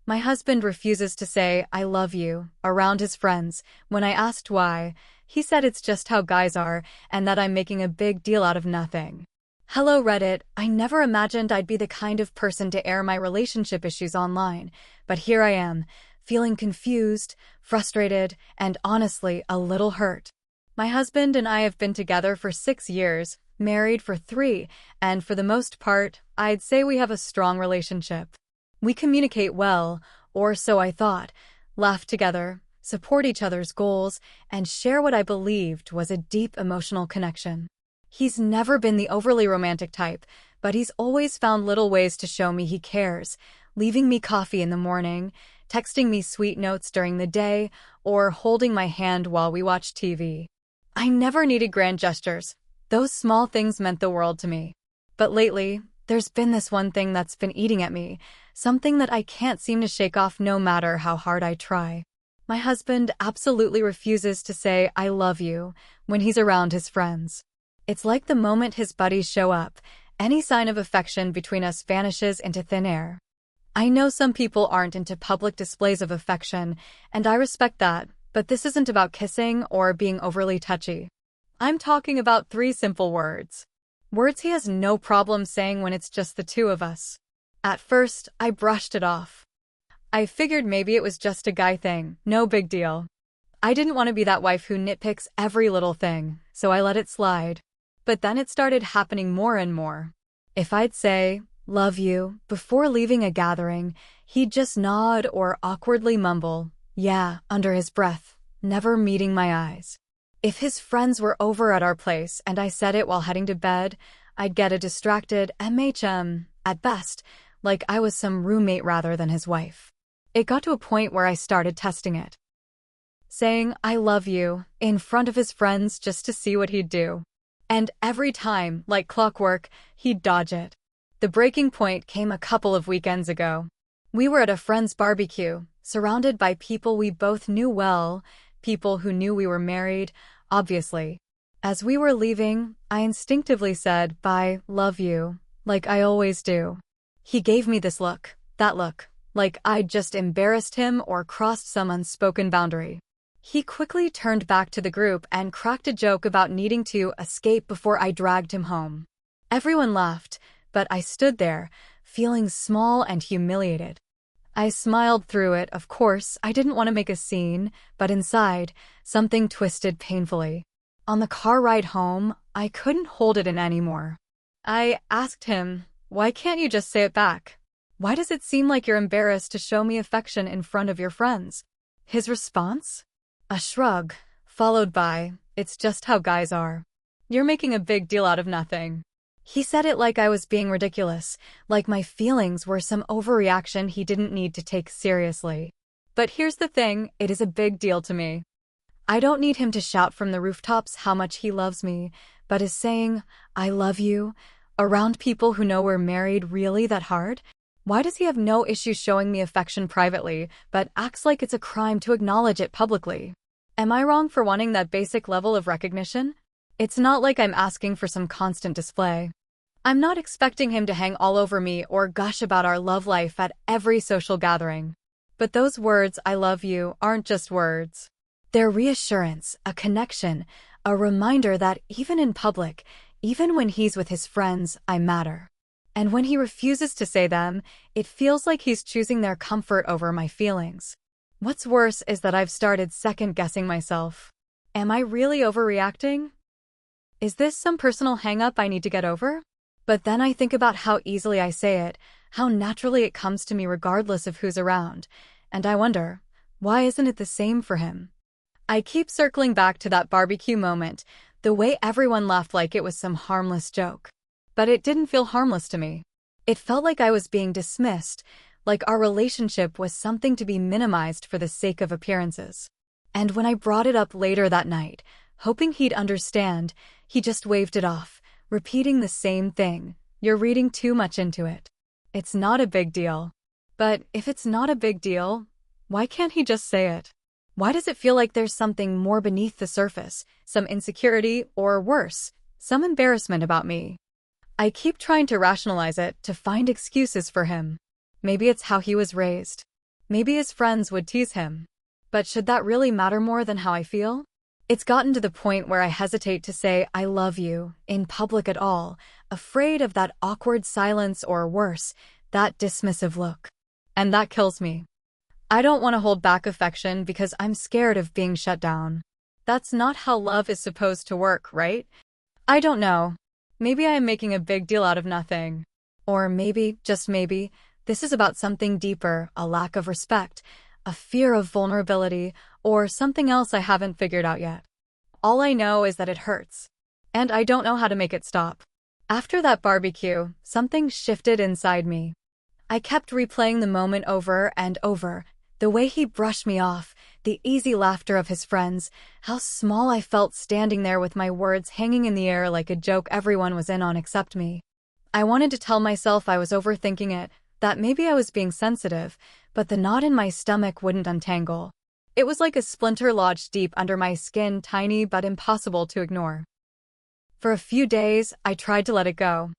My husband refuses to say, I love you, around his friends. When I asked why, he said it's just how guys are and that I'm making a big deal out of nothing. Hello Reddit, I never imagined I'd be the kind of person to air my relationship issues online, but here I am, feeling confused, frustrated, and honestly a little hurt. My husband and I have been together for 6 years, married for 3, and for the most part, I'd say we have a strong relationship. We communicate well, or so I thought, laugh together, support each other's goals, and share what I believed was a deep emotional connection. He's never been the overly romantic type, but he's always found little ways to show me he cares, leaving me coffee in the morning, texting me sweet notes during the day, or holding my hand while we watch TV. I never needed grand gestures. Those small things meant the world to me. But lately, there's been this one thing that's been eating at me, something that I can't seem to shake off no matter how hard I try. My husband absolutely refuses to say I love you when he's around his friends. It's like the moment his buddies show up, any sign of affection between us vanishes into thin air. I know some people aren't into public displays of affection, and I respect that, but this isn't about kissing or being overly touchy. I'm talking about 3 simple words. Words he has no problem saying when it's just the two of us. At first, I brushed it off. I figured maybe it was just a guy thing, no big deal. I didn't want to be that wife who nitpicks every little thing, so I let it slide. But then it started happening more and more. If I'd say, love you, before leaving a gathering, he'd just nod or awkwardly mumble, yeah, under his breath, never meeting my eyes. If his friends were over at our place and I said it while heading to bed, I'd get a distracted at best, like I was some roommate rather than his wife. It got to a point where I started testing it. Saying, I love you, in front of his friends just to see what he'd do. And every time, like clockwork, he'd dodge it. The breaking point came a couple of weekends ago. We were at a friend's barbecue, surrounded by people we both knew well, people who knew we were married, obviously. As we were leaving, I instinctively said, bye, love you, like I always do. He gave me this look, that look, like I'd just embarrassed him or crossed some unspoken boundary. He quickly turned back to the group and cracked a joke about needing to escape before I dragged him home. Everyone laughed, but I stood there, feeling small and humiliated. I smiled through it, of course. I didn't want to make a scene, but inside, something twisted painfully. On the car ride home, I couldn't hold it in anymore. I asked him, why can't you just say it back? Why does it seem like you're embarrassed to show me affection in front of your friends? His response? A shrug, followed by, it's just how guys are. You're making a big deal out of nothing. He said it like I was being ridiculous, like my feelings were some overreaction he didn't need to take seriously. But here's the thing, it is a big deal to me. I don't need him to shout from the rooftops how much he loves me, but is saying, I love you, around people who know we're married really that hard? Why does he have no issue showing me affection privately, but acts like it's a crime to acknowledge it publicly? Am I wrong for wanting that basic level of recognition? It's not like I'm asking for some constant display. I'm not expecting him to hang all over me or gush about our love life at every social gathering. But those words, I love you, aren't just words. They're reassurance, a connection, a reminder that even in public, even when he's with his friends, I matter. And when he refuses to say them, it feels like he's choosing their comfort over my feelings. What's worse is that I've started second-guessing myself. Am I really overreacting? Is this some personal hang-up I need to get over? But then I think about how easily I say it, how naturally it comes to me regardless of who's around, and I wonder, why isn't it the same for him? I keep circling back to that barbecue moment, the way everyone laughed like it was some harmless joke. But it didn't feel harmless to me. It felt like I was being dismissed, like our relationship was something to be minimized for the sake of appearances. And when I brought it up later that night, hoping he'd understand, he just waved it off, repeating the same thing. You're reading too much into it. It's not a big deal. But if it's not a big deal, why can't he just say it? Why does it feel like there's something more beneath the surface, some insecurity, or worse, some embarrassment about me? I keep trying to rationalize it, to find excuses for him. Maybe it's how he was raised. Maybe his friends would tease him. But should that really matter more than how I feel? It's gotten to the point where I hesitate to say I love you in public at all, afraid of that awkward silence or worse, that dismissive look. And that kills me. I don't want to hold back affection because I'm scared of being shut down. That's not how love is supposed to work, right? I don't know. Maybe I am making a big deal out of nothing. Or maybe, just maybe, this is about something deeper, a lack of respect, a fear of vulnerability, or something else I haven't figured out yet. All I know is that it hurts. And I don't know how to make it stop. After that barbecue, something shifted inside me. I kept replaying the moment over and over. The way he brushed me off, the easy laughter of his friends, how small I felt standing there with my words hanging in the air like a joke everyone was in on except me. I wanted to tell myself I was overthinking it, that maybe I was being sensitive, but the knot in my stomach wouldn't untangle. It was like a splinter lodged deep under my skin, tiny but impossible to ignore. For a few days, I tried to let it go.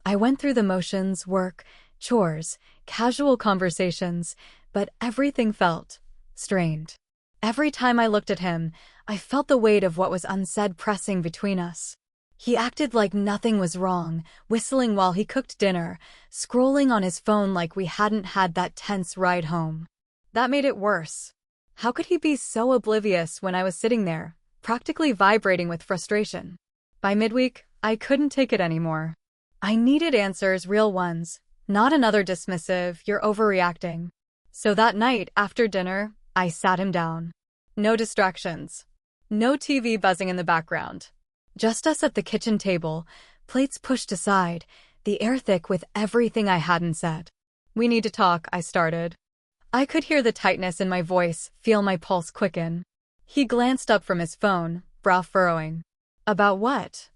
I went through the motions, work, chores, casual conversations, but everything felt strained. Every time I looked at him, I felt the weight of what was unsaid pressing between us. He acted like nothing was wrong, whistling while he cooked dinner, scrolling on his phone like we hadn't had that tense ride home. That made it worse. How could he be so oblivious when I was sitting there, practically vibrating with frustration? By midweek, I couldn't take it anymore. I needed answers, real ones, not another dismissive, "You're overreacting." So that night, after dinner, I sat him down. No distractions. No TV buzzing in the background. Just us at the kitchen table, plates pushed aside, the air thick with everything I hadn't said. "We need to talk," I started. I could hear the tightness in my voice, feel my pulse quicken. He glanced up from his phone, brow furrowing. "About what?"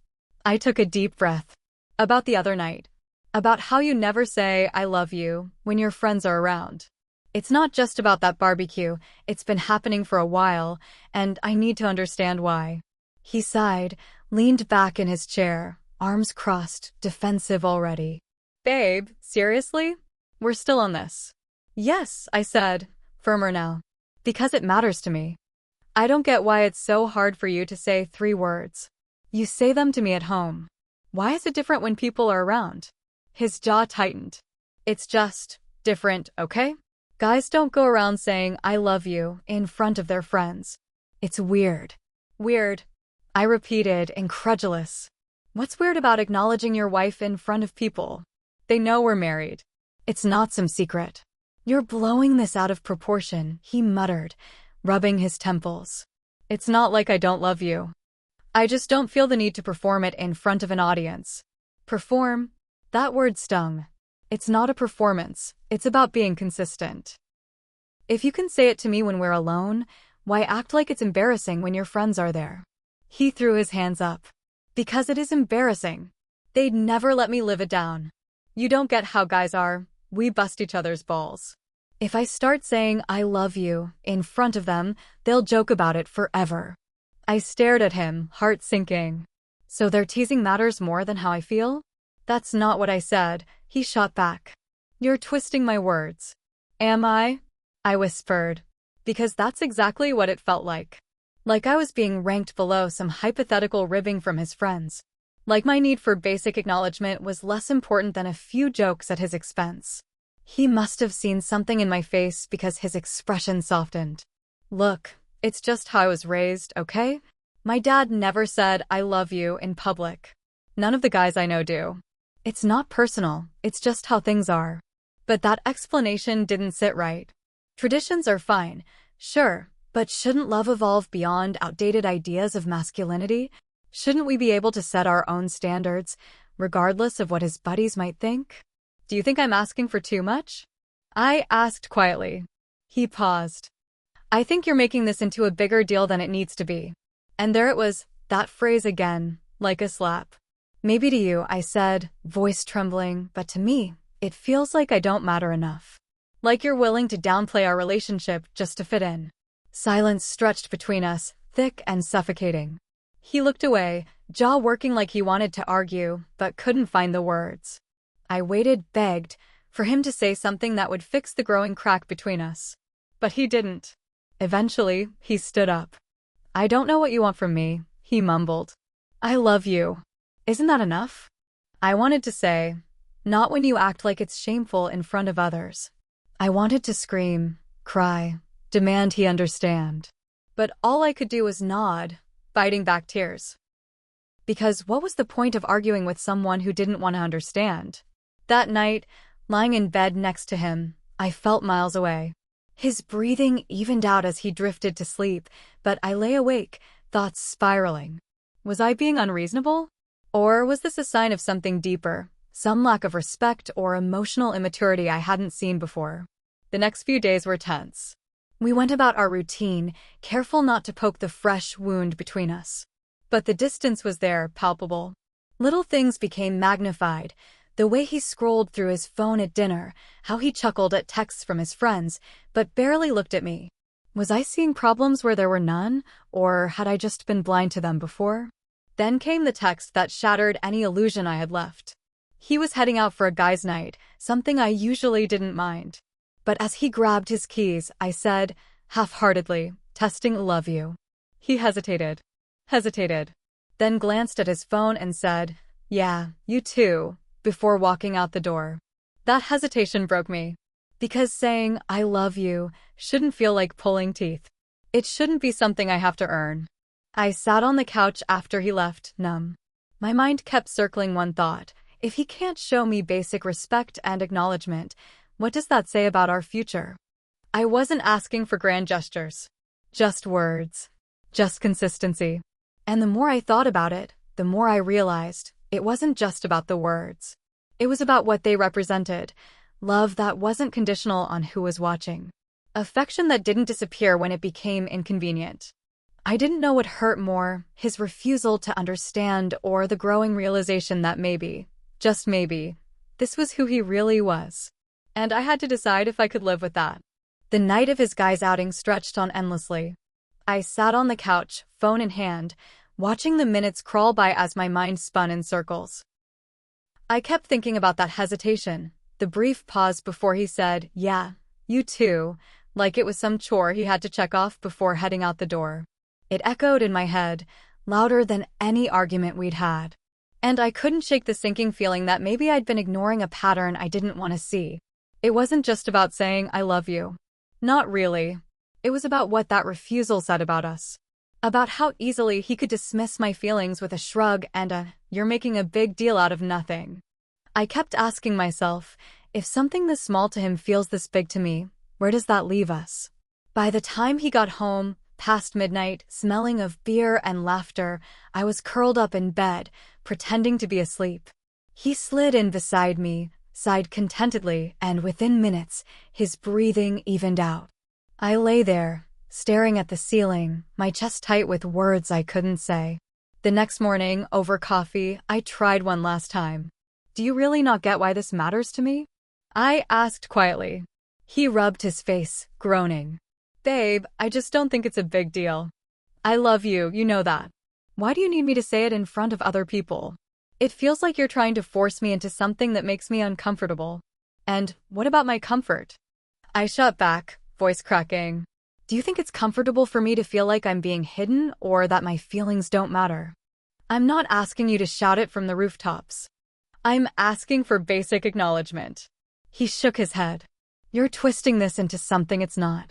I took a deep breath. "About the other night. About how you never say, 'I love you,' when your friends are around. It's not just about that barbecue, it's been happening for a while, and I need to understand why." He sighed, leaned back in his chair, arms crossed, defensive already. "Babe, seriously? We're still on this?" "Yes," I said, firmer now. "Because it matters to me. I don't get why it's so hard for you to say 3 words. You say them to me at home. Why is it different when people are around?" His jaw tightened. "It's just different, okay? Guys don't go around saying, 'I love you,' in front of their friends. It's weird." "Weird," I repeated, incredulous. "What's weird about acknowledging your wife in front of people? They know we're married. It's not some secret." "You're blowing this out of proportion," he muttered, rubbing his temples. "It's not like I don't love you. I just don't feel the need to perform it in front of an audience." Perform? That word stung. It's not a performance, it's about being consistent. If you can say it to me when we're alone, why act like it's embarrassing when your friends are there? He threw his hands up. "Because it is embarrassing. They'd never let me live it down. You don't get how guys are, we bust each other's balls. If I start saying 'I love you' in front of them, they'll joke about it forever." I stared at him, heart sinking. "So their teasing matters more than how I feel?" "That's not what I said," he shot back. "You're twisting my words." "Am I?" I whispered. Because that's exactly what it felt like. Like I was being ranked below some hypothetical ribbing from his friends. Like my need for basic acknowledgement was less important than a few jokes at his expense. He must have seen something in my face because his expression softened. "Look, it's just how I was raised, okay? My dad never said 'I love you' in public. None of the guys I know do. It's not personal, it's just how things are." But that explanation didn't sit right. Traditions are fine, sure, but shouldn't love evolve beyond outdated ideas of masculinity? Shouldn't we be able to set our own standards, regardless of what his buddies might think? "Do you think I'm asking for too much?" I asked quietly. He paused. "I think you're making this into a bigger deal than it needs to be." And there it was, that phrase again, like a slap. "Maybe to you," I said, voice trembling, "but to me, it feels like I don't matter enough. Like you're willing to downplay our relationship just to fit in." Silence stretched between us, thick and suffocating. He looked away, jaw working like he wanted to argue, but couldn't find the words. I waited, begged, for him to say something that would fix the growing crack between us. But he didn't. Eventually, he stood up. I don't know what you want from me, he mumbled. I love you. Isn't that enough? I wanted to say, not when you act like it's shameful in front of others. I wanted to scream, cry, demand he understand. But all I could do was nod, fighting back tears. Because what was the point of arguing with someone who didn't want to understand? That night, lying in bed next to him, I felt miles away. His breathing evened out as he drifted to sleep, but I lay awake, thoughts spiraling. Was I being unreasonable? Or was this a sign of something deeper, some lack of respect or emotional immaturity I hadn't seen before? The next few days were tense. We went about our routine, careful not to poke the fresh wound between us. But the distance was there, palpable. Little things became magnified. The way he scrolled through his phone at dinner, how he chuckled at texts from his friends, but barely looked at me. Was I seeing problems where there were none, or had I just been blind to them before? Then came the text that shattered any illusion I had left. He was heading out for a guys' night, something I usually didn't mind. But as he grabbed his keys, I said, half-heartedly, testing love you. He hesitated, then glanced at his phone and said, yeah, you too, before walking out the door. That hesitation broke me. Because saying, I love you, shouldn't feel like pulling teeth. It shouldn't be something I have to earn. I sat on the couch after he left, numb. My mind kept circling one thought. If he can't show me basic respect and acknowledgement, what does that say about our future? I wasn't asking for grand gestures. Just words. Just consistency. And the more I thought about it, the more I realized it wasn't just about the words. It was about what they represented. Love that wasn't conditional on who was watching. Affection that didn't disappear when it became inconvenient. I didn't know what hurt more, his refusal to understand or the growing realization that maybe, just maybe, this was who he really was. And I had to decide if I could live with that. The night of his guys' outing stretched on endlessly. I sat on the couch, phone in hand, watching the minutes crawl by as my mind spun in circles. I kept thinking about that hesitation, the brief pause before he said, yeah, you too, like it was some chore he had to check off before heading out the door. It echoed in my head, louder than any argument we'd had. And I couldn't shake the sinking feeling that maybe I'd been ignoring a pattern I didn't want to see. It wasn't just about saying, I love you. Not really. It was about what that refusal said about us. About how easily he could dismiss my feelings with a shrug and a, you're making a big deal out of nothing. I kept asking myself, if something this small to him feels this big to me, where does that leave us? By the time he got home, past midnight, smelling of beer and laughter, I was curled up in bed, pretending to be asleep. He slid in beside me, sighed contentedly, and within minutes, his breathing evened out. I lay there, staring at the ceiling, my chest tight with words I couldn't say. The next morning, over coffee, I tried one last time. Do you really not get why this matters to me? I asked quietly. He rubbed his face, groaning. Babe, I just don't think it's a big deal. I love you, you know that. Why do you need me to say it in front of other people? It feels like you're trying to force me into something that makes me uncomfortable. And what about my comfort? I shut back, voice cracking. Do you think it's comfortable for me to feel like I'm being hidden or that my feelings don't matter? I'm not asking you to shout it from the rooftops. I'm asking for basic acknowledgement. He shook his head. You're twisting this into something it's not.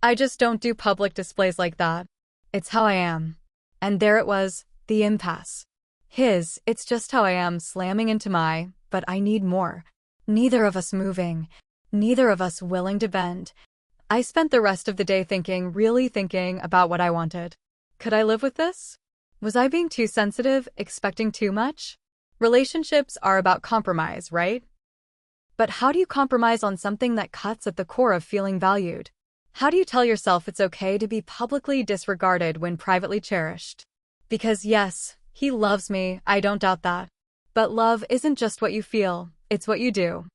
I just don't do public displays like that. It's how I am. And there it was, the impasse. His, it's just how I am, slamming into my, but I need more. Neither of us moving. Neither of us willing to bend. I spent the rest of the day thinking, really thinking about what I wanted. Could I live with this? Was I being too sensitive, expecting too much? Relationships are about compromise, right? But how do you compromise on something that cuts at the core of feeling valued? How do you tell yourself it's okay to be publicly disregarded when privately cherished? Because yes, he loves me, I don't doubt that. But love isn't just what you feel, it's what you do.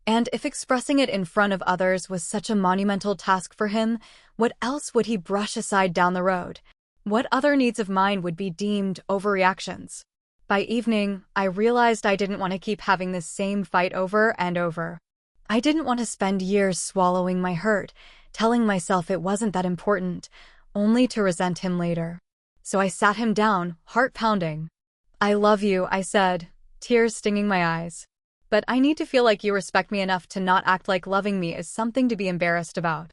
And if expressing it in front of others was such a monumental task for him, what else would he brush aside down the road? What other needs of mine would be deemed overreactions? By evening, I realized I didn't want to keep having this same fight over and over. I didn't want to spend years swallowing my hurt, telling myself it wasn't that important, only to resent him later. So I sat him down, heart pounding. I love you, I said, tears stinging my eyes. But I need to feel like you respect me enough to not act like loving me is something to be embarrassed about.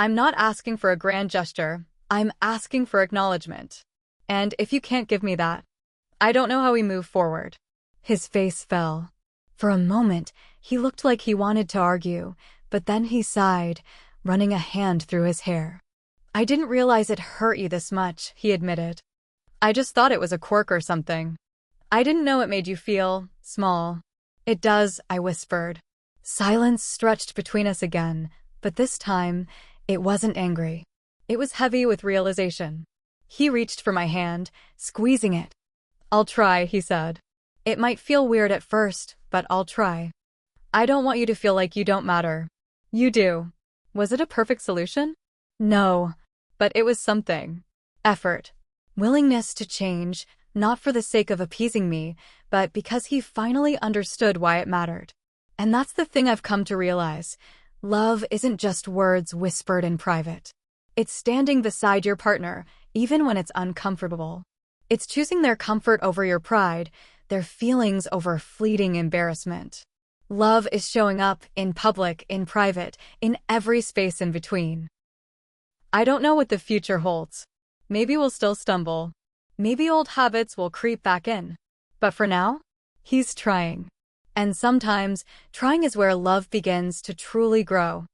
I'm not asking for a grand gesture, I'm asking for acknowledgement. And if you can't give me that, I don't know how we move forward. His face fell. For a moment, he looked like he wanted to argue, but then he sighed, running a hand through his hair. I didn't realize it hurt you this much, he admitted. I just thought it was a quirk or something. I didn't know it made you feel small. It does, I whispered. Silence stretched between us again, but this time, it wasn't angry. It was heavy with realization. He reached for my hand, squeezing it. I'll try, he said. It might feel weird at first, but I'll try. I don't want you to feel like you don't matter. You do. Was it a perfect solution? No. But it was something. Effort. Willingness to change, not for the sake of appeasing me, but because he finally understood why it mattered. And that's the thing I've come to realize. Love isn't just words whispered in private. It's standing beside your partner, even when it's uncomfortable. It's choosing their comfort over your pride, their feelings over fleeting embarrassment. Love is showing up in public, in private, in every space in between. I don't know what the future holds. Maybe we'll still stumble. Maybe old habits will creep back in. But for now, he's trying. And sometimes, trying is where love begins to truly grow.